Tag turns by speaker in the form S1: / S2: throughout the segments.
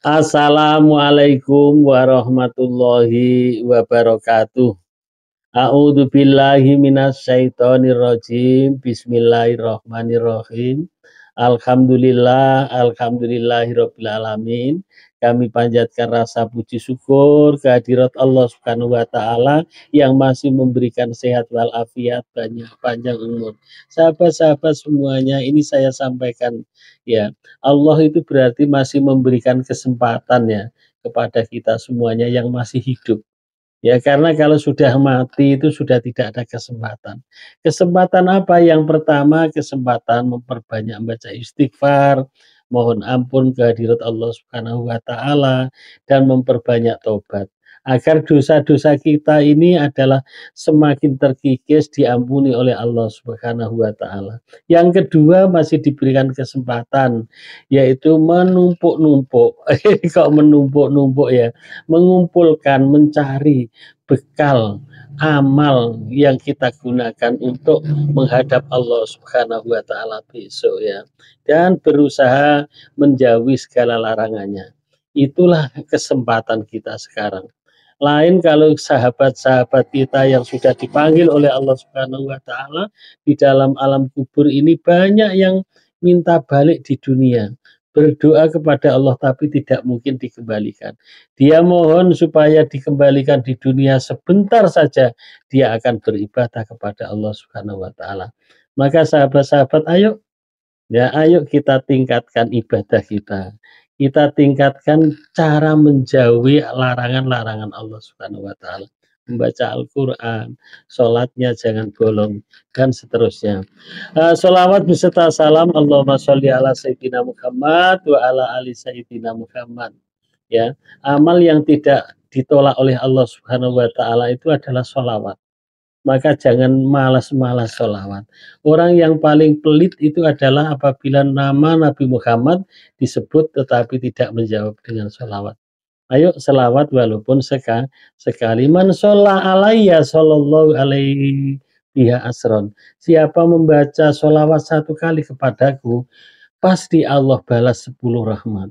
S1: Assalamualaikum warahmatullahi wabarakatuh. A'udzu billahi minasyaitonir rajim. Bismillahirrahmanirrahim. Alhamdulillahirabbil alamin. Kami panjatkan rasa puji syukur kehadirat Allah Subhanahu wa taala yang masih memberikan sehat walafiat, banyak panjang umur. Sahabat-sahabat semuanya, ini saya sampaikan ya, Allah itu berarti masih memberikan kesempatan ya kepada kita semuanya yang masih hidup. Ya, karena kalau sudah mati itu sudah tidak ada kesempatan. Kesempatan apa? Yang pertama, kesempatan memperbanyak membaca istighfar, mohon ampun kehadirat Allah Subhanahu wa taala dan memperbanyak tobat. Agar dosa-dosa kita ini adalah semakin terkikis diampuni oleh Allah Subhanahu wa taala. Yang kedua, masih diberikan kesempatan yaitu menumpuk-numpuk. Kok menumpuk-numpuk ya? Mengumpulkan, mencari bekal amal yang kita gunakan untuk menghadap Allah Subhanahu wa taala besok ya. Dan berusaha menjauhi segala larangannya. Itulah kesempatan kita sekarang. Lain kalau sahabat-sahabat kita yang sudah dipanggil oleh Allah Subhanahu wa taala di dalam alam kubur ini banyak yang minta balik di dunia. Berdoa kepada Allah tapi tidak mungkin dikembalikan. Dia mohon supaya dikembalikan di dunia sebentar saja, dia akan beribadah kepada Allah Subhanahu wa taala. Maka sahabat-sahabat ayo kita tingkatkan ibadah kita. Kita tingkatkan cara menjauhi larangan-larangan Allah Subhanahu wa taala. Membaca Al-Qur'an, sholatnya jangan bolong dan seterusnya. Sholawat beserta salam Allahumma sholli ala sayyidina Muhammad wa ala ali sayyidina Muhammad. Ya, amal yang tidak ditolak oleh Allah Subhanahu wa taala itu adalah sholawat. Maka jangan malas-malas sholawat. Orang yang paling pelit itu adalah apabila nama Nabi Muhammad disebut tetapi tidak menjawab dengan sholawat. Ayo selawat walaupun sekali. Man sholla alayya sallallahu alaihi biha asron. Siapa membaca sholawat satu kali kepadaku, pasti Allah balas 10 rahmat.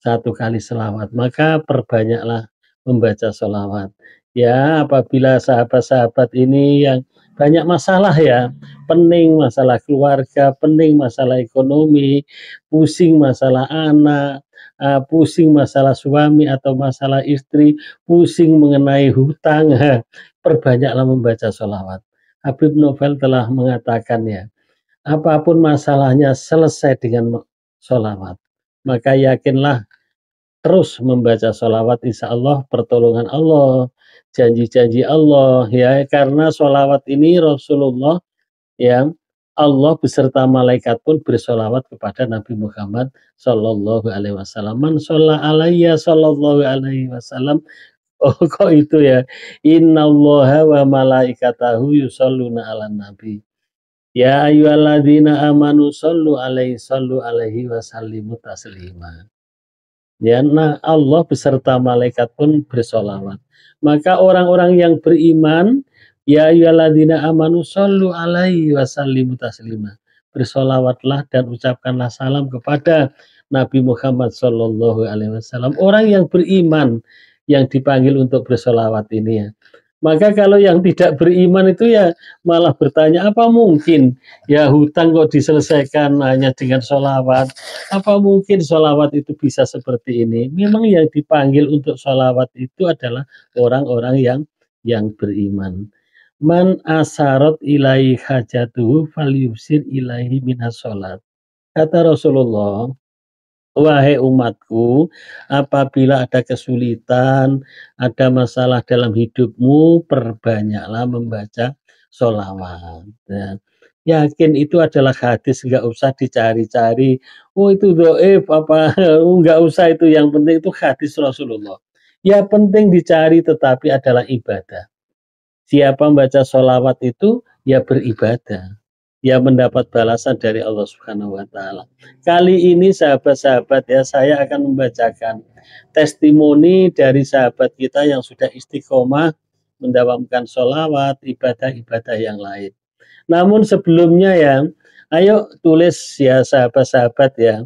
S1: Satu kali selawat. Maka perbanyaklah membaca sholawat. Ya, apabila sahabat-sahabat ini yang banyak masalah ya, pening masalah keluarga, pening masalah ekonomi, pusing masalah anak, pusing masalah suami atau masalah istri, pusing mengenai hutang, perbanyaklah membaca sholawat. Habib Novel telah mengatakan ya, apapun masalahnya selesai dengan sholawat. Maka yakinlah terus membaca sholawat, insya Allah pertolongan Allah, janji-janji Allah ya, karena sholawat ini Rasulullah ya, Allah beserta malaikat pun bersolawat kepada Nabi Muhammad Sallallahu Alaihi Wasallam. Man sholla alayya Sallallahu Alaihi Wasallam. Oh kok itu ya? Inna Allah wa malaikatahu yusalluna ala nabi. Ya ayyuhalladzina amanu sallu alaihi wasallimu taslima. Ya, nah Allah beserta malaikat pun bersolawat. Maka orang-orang yang beriman, ya ayyuhalladzina amanu shollu alaihi wasallimu taslima. Bersolawatlah dan ucapkanlah salam kepada Nabi Muhammad Shallallahu Alaihi Wasallam. Orang yang beriman yang dipanggil untuk bersolawat ini ya. Maka kalau yang tidak beriman itu ya malah bertanya, apa mungkin ya hutang kok diselesaikan hanya dengan sholawat? Apa mungkin sholawat itu bisa seperti ini? Memang yang dipanggil untuk sholawat itu adalah orang-orang yang beriman. Man asarot ilaihi hajatuhu falyusir ilaihi minas sholat. Kata Rasulullah, wahai umatku, apabila ada kesulitan, ada masalah dalam hidupmu, perbanyaklah membaca sholawat. Ya. Yakin itu adalah hadis, nggak usah dicari-cari. Oh itu doif apa? Nggak usah itu. Yang penting itu hadis Rasulullah. Ya penting dicari tetapi adalah ibadah. Siapa membaca sholawat itu ya beribadah. Ya mendapat balasan dari Allah Subhanahu wa taala. Kali ini sahabat-sahabat ya, saya akan membacakan testimoni dari sahabat kita yang sudah istiqomah mendawamkan sholawat, ibadah-ibadah yang lain. Namun sebelumnya ya, ayo tulis ya sahabat-sahabat ya,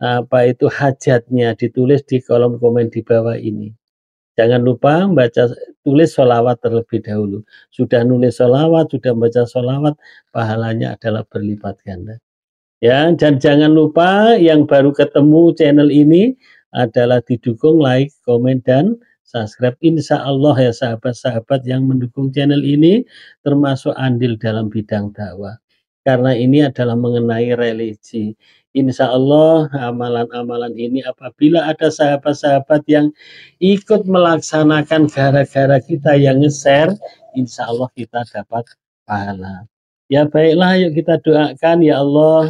S1: apa itu hajatnya ditulis di kolom komen di bawah ini. Jangan lupa tulis sholawat terlebih dahulu. Sudah nulis sholawat, sudah baca sholawat, pahalanya adalah berlipat ganda. Ya, dan jangan lupa yang baru ketemu channel ini adalah didukung, like, komen, dan subscribe. Insya Allah ya sahabat-sahabat yang mendukung channel ini termasuk andil dalam bidang dakwah. Karena ini adalah mengenai religi. Insya Allah amalan-amalan ini apabila ada sahabat-sahabat yang ikut melaksanakan gara-gara kita yang nge-share, insya Allah kita dapat pahala. Ya baiklah, yuk kita doakan ya Allah.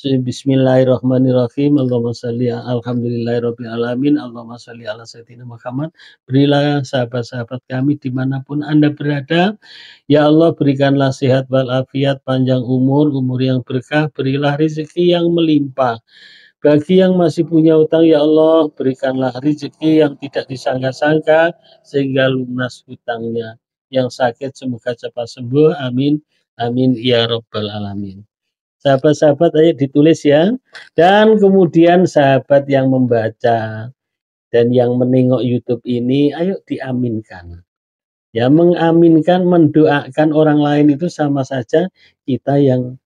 S1: Bismillahirrahmanirrahim. Allahumma sholli alhamdulillahirabbil alamin. Allahumma sholli ala sayyidina Muhammad. Berilah sahabat-sahabat kami dimanapun Anda berada. Ya Allah, berikanlah sehat walafiat, panjang umur, umur yang berkah, berilah rezeki yang melimpah. Bagi yang masih punya utang, ya Allah, berikanlah rezeki yang tidak disangka-sangka sehingga lunas hutangnya. Yang sakit semoga cepat sembuh. Amin. Amin ya rabbal alamin. Sahabat-sahabat ayo ditulis ya. Dan kemudian sahabat yang membaca dan yang menengok YouTube ini ayo diaminkan. Ya, mengaminkan, mendoakan orang lain itu sama saja kita yang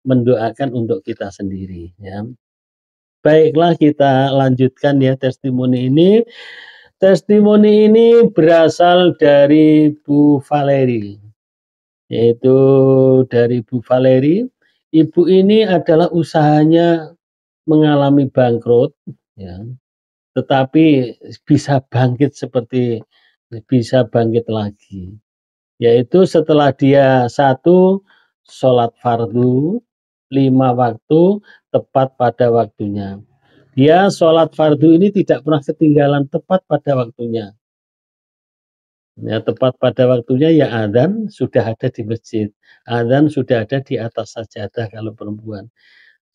S1: mendoakan untuk kita sendiri ya. Baiklah, kita lanjutkan ya testimoni ini. Testimoni ini berasal dari Bu Valeri. Yaitu dari Bu Valeri. Ibu ini adalah usahanya mengalami bangkrut ya, tetapi bisa bangkit lagi. Yaitu setelah dia sholat fardu 5 waktu tepat pada waktunya. Dia sholat fardu ini tidak pernah ketinggalan, tepat pada waktunya. Ya, tepat pada waktunya ya adzan sudah ada di masjid. Adzan sudah ada di atas sajadah kalau perempuan.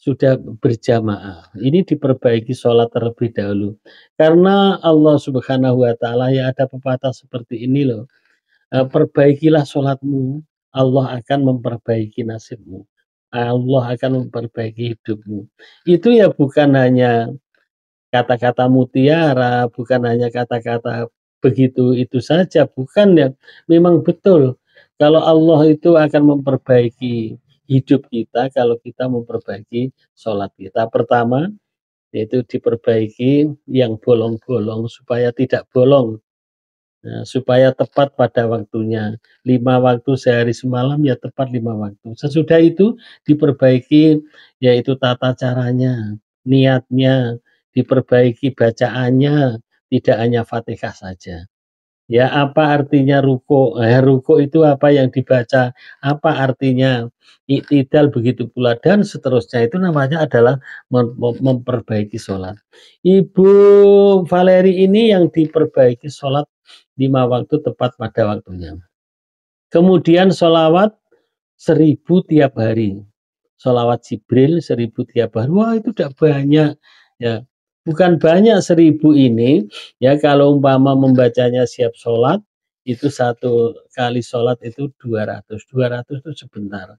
S1: Sudah berjamaah. Ini diperbaiki sholat terlebih dahulu. Karena Allah Subhanahu wa taala ya ada pepatah seperti ini loh. Perbaikilah sholatmu, Allah akan memperbaiki nasibmu. Allah akan memperbaiki hidupmu. Itu ya bukan hanya kata-kata mutiara, bukan hanya kata-kata begitu itu saja, bukan ya. Memang betul kalau Allah itu akan memperbaiki hidup kita kalau kita memperbaiki sholat kita. Pertama, yaitu diperbaiki yang bolong-bolong supaya tidak bolong. Nah, supaya tepat pada waktunya. 5 waktu sehari semalam ya tepat 5 waktu. Sesudah itu diperbaiki yaitu tata caranya, niatnya, diperbaiki bacaannya, tidak hanya Fatihah saja. Ya, apa artinya ruko? Ruko itu apa yang dibaca, apa artinya iktidal, begitu pula dan seterusnya. Itu namanya adalah memperbaiki sholat. Ibu Valeri ini yang diperbaiki sholat 5 waktu tepat pada waktunya. Kemudian sholawat 1000 tiap hari. Sholawat Jibril 1000 tiap hari. Wah, itu tidak banyak ya. Bukan banyak 1000 ini ya, kalau umpama membacanya siap sholat itu satu kali sholat itu 200. 200 itu sebentar.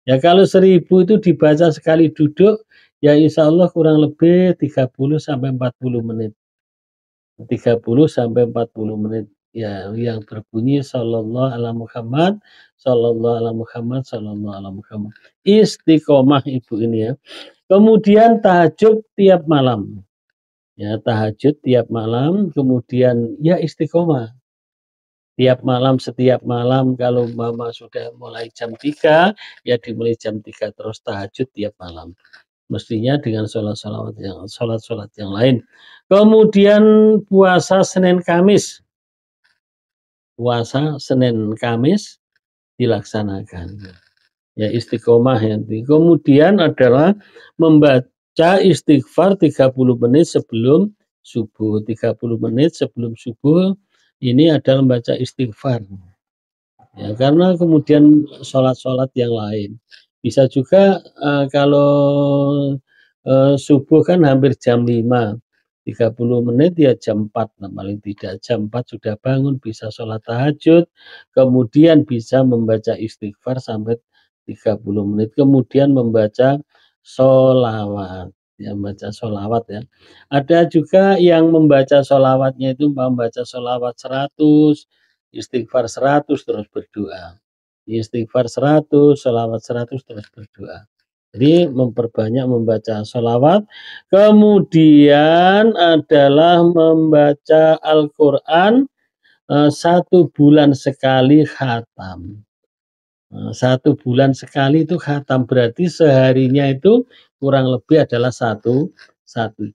S1: Ya kalau 1000 itu dibaca sekali duduk ya insya Allah kurang lebih 30 sampai 40 menit. 30 sampai 40 menit ya, yang berbunyi sallallahu ala Muhammad, sallallahu ala Muhammad, sallallahu ala Muhammad. Istiqomah ibu ini ya. Kemudian tahajud tiap malam. Ya, tahajud tiap malam, kemudian ya istiqomah. Setiap malam kalau mama sudah mulai jam 3, ya dimulai jam 3 terus tahajud tiap malam. Mestinya dengan sholat-sholat yang lain. Kemudian puasa Senin Kamis. Puasa Senin Kamis dilaksanakan. Ya istiqomah ya. Kemudian adalah membaca istighfar 30 menit sebelum subuh. 30 menit sebelum subuh ini adalah membaca istighfar. Ya, karena kemudian sholat-sholat yang lain. Bisa juga kalau subuh kan hampir jam 5. 30 menit ya jam 4, nah paling tidak jam 4 sudah bangun, bisa sholat tahajud, kemudian bisa membaca istighfar sampai 30 menit, kemudian membaca sholawat yang membaca sholawat ya. Ada juga yang membaca sholawatnya itu membaca sholawat 100, istighfar 100 terus berdoa. Istighfar 100, sholawat 100 terus berdoa. Jadi memperbanyak membaca sholawat. Kemudian adalah membaca Al-Quran 1 bulan sekali khatam. 1 bulan sekali itu khatam, berarti seharinya itu kurang lebih adalah satu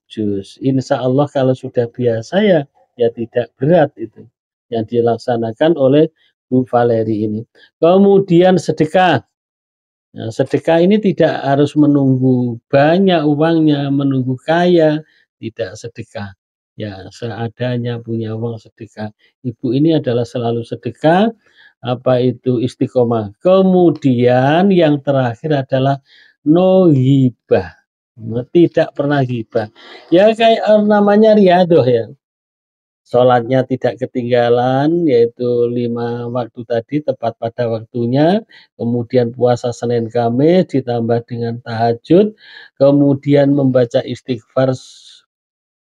S1: juz. Insya Allah kalau sudah biasa ya tidak berat itu yang dilaksanakan oleh Bu Valeri ini. Kemudian sedekah. Nah, sedekah ini tidak harus menunggu banyak uangnya, menunggu kaya, tidak sedekah. Ya, seadanya punya uang sedekah. Ibu ini adalah selalu sedekah, apa itu istiqomah. Kemudian yang terakhir adalah no hibah. Tidak pernah hibah. Ya kayak namanya riadoh ya. Sholatnya tidak ketinggalan, yaitu 5 waktu tadi tepat pada waktunya, kemudian puasa Senin Kamis ditambah dengan tahajud, kemudian membaca istighfar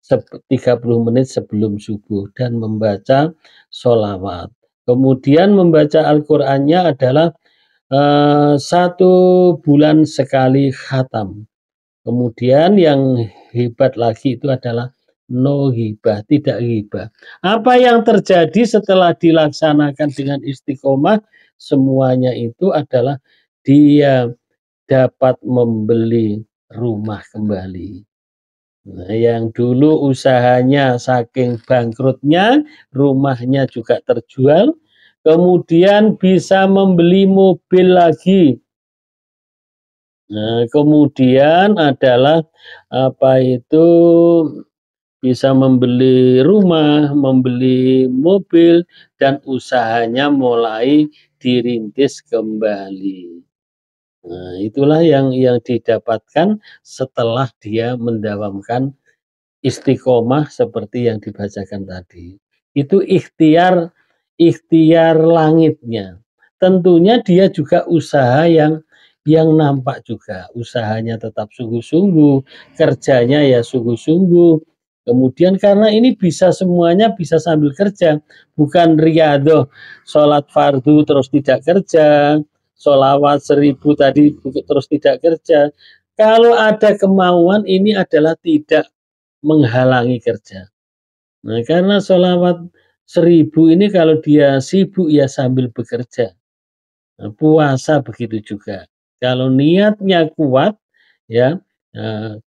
S1: 30 menit sebelum subuh dan membaca sholawat. Kemudian membaca Al-Qur'annya adalah 1 bulan sekali khatam. Kemudian yang hebat lagi itu adalah no hibah, tidak hibah. Apa yang terjadi setelah dilaksanakan dengan istiqomah, semuanya itu adalah dia dapat membeli rumah kembali. Nah, yang dulu usahanya saking bangkrutnya, rumahnya juga terjual, kemudian bisa membeli mobil lagi. Nah, kemudian adalah apa itu bisa membeli rumah, membeli mobil, dan usahanya mulai dirintis kembali. Nah, itulah yang didapatkan setelah dia mendawamkan istiqomah seperti yang dibacakan tadi. Itu ikhtiar ikhtiar langitnya. Tentunya dia juga usaha yang nampak juga. Usahanya tetap sungguh-sungguh, kerjanya ya sungguh-sungguh. Kemudian karena ini bisa semuanya bisa sambil kerja, bukan riadoh, sholat fardu terus tidak kerja, sholawat 1000 tadi terus tidak kerja. Kalau ada kemauan ini adalah tidak menghalangi kerja. Nah, karena sholawat 1000 ini kalau dia sibuk ya sambil bekerja. Nah, puasa begitu juga. Kalau niatnya kuat, ya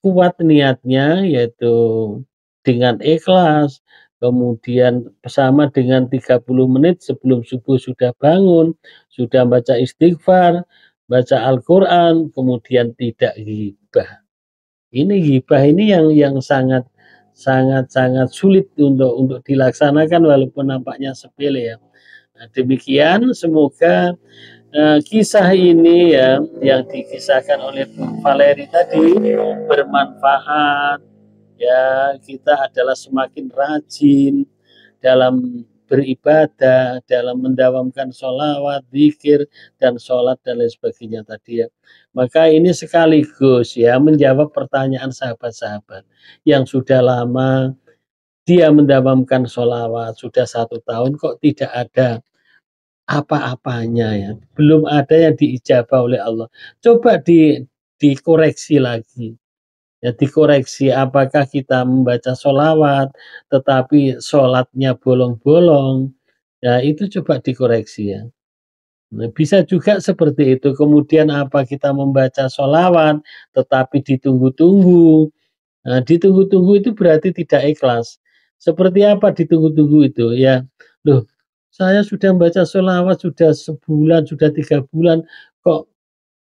S1: kuat niatnya yaitu dengan ikhlas, kemudian sama dengan 30 menit sebelum subuh sudah bangun, sudah baca istighfar, baca Al-Quran, kemudian tidak ghibah. Ini ghibah ini yang sangat sulit untuk dilaksanakan walaupun nampaknya sepele ya. Nah, demikian semoga kisah ini ya yang dikisahkan oleh Bu Valeri tadi bermanfaat ya, kita adalah semakin rajin dalam beribadah, dalam mendawamkan sholawat, zikir, dan sholat dan lain sebagainya tadi ya. Maka ini sekaligus ya menjawab pertanyaan sahabat-sahabat yang sudah lama dia mendawamkan sholawat, sudah 1 tahun kok tidak ada apa-apanya ya, belum ada yang diijabah oleh Allah. Coba dikoreksi lagi. Ya dikoreksi apakah kita membaca sholawat tetapi sholatnya bolong-bolong, ya itu coba dikoreksi ya. Nah, bisa juga seperti itu, kemudian apa kita membaca sholawat tetapi ditunggu-tunggu. Nah, ditunggu-tunggu itu berarti tidak ikhlas. Seperti apa ditunggu-tunggu itu? Ya, loh, saya sudah membaca sholawat sudah sebulan, sudah 3 bulan, kok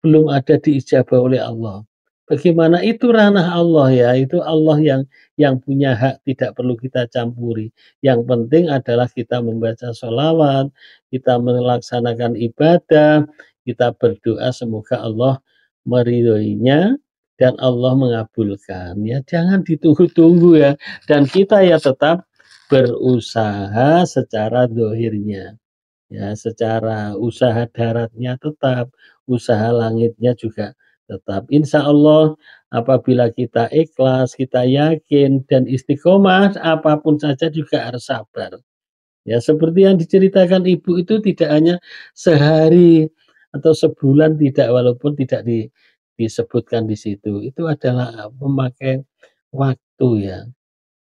S1: belum ada diijabah oleh Allah. Bagaimana itu ranah Allah ya, itu Allah yang punya hak, tidak perlu kita campuri. Yang penting adalah kita membaca sholawat, kita melaksanakan ibadah, kita berdoa semoga Allah meridhoinya dan Allah mengabulkan ya, jangan ditunggu-tunggu ya, dan kita ya tetap berusaha secara dohirnya ya, secara usaha daratnya tetap, usaha langitnya juga Tetap insya Allah apabila kita ikhlas, kita yakin dan istiqomah, apapun saja juga harus sabar. Ya seperti yang diceritakan ibu itu tidak hanya sehari atau sebulan tidak, walaupun tidak disebutkan di situ. Itu adalah memakai waktu ya,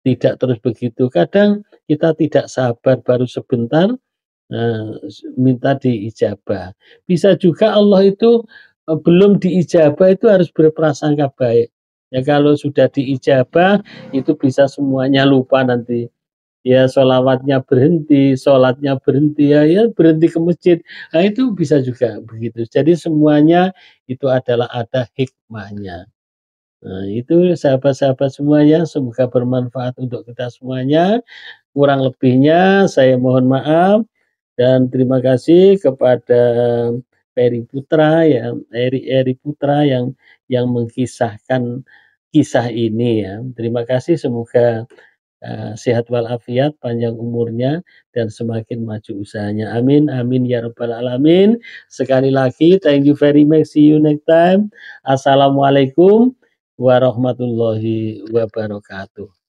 S1: tidak terus begitu. Kadang kita tidak sabar baru sebentar, minta diijabah. Bisa juga Allah itu, belum diijabah itu harus berprasangka baik. Ya kalau sudah diijabah itu bisa semuanya lupa nanti. Ya sholawatnya berhenti, sholatnya berhenti, ya berhenti ke masjid. Nah itu bisa juga begitu. Jadi semuanya itu adalah ada hikmahnya. Nah itu sahabat-sahabat semuanya, semoga bermanfaat untuk kita semuanya. Kurang lebihnya saya mohon maaf dan terima kasih kepada Eri Putra ya, Eri Putra yang mengkisahkan kisah ini ya. Terima kasih, semoga sehat walafiat, panjang umurnya, dan semakin maju usahanya. Amin, amin ya rabbal alamin. Sekali lagi, thank you very much. See you next time. Assalamualaikum warahmatullahi wabarakatuh.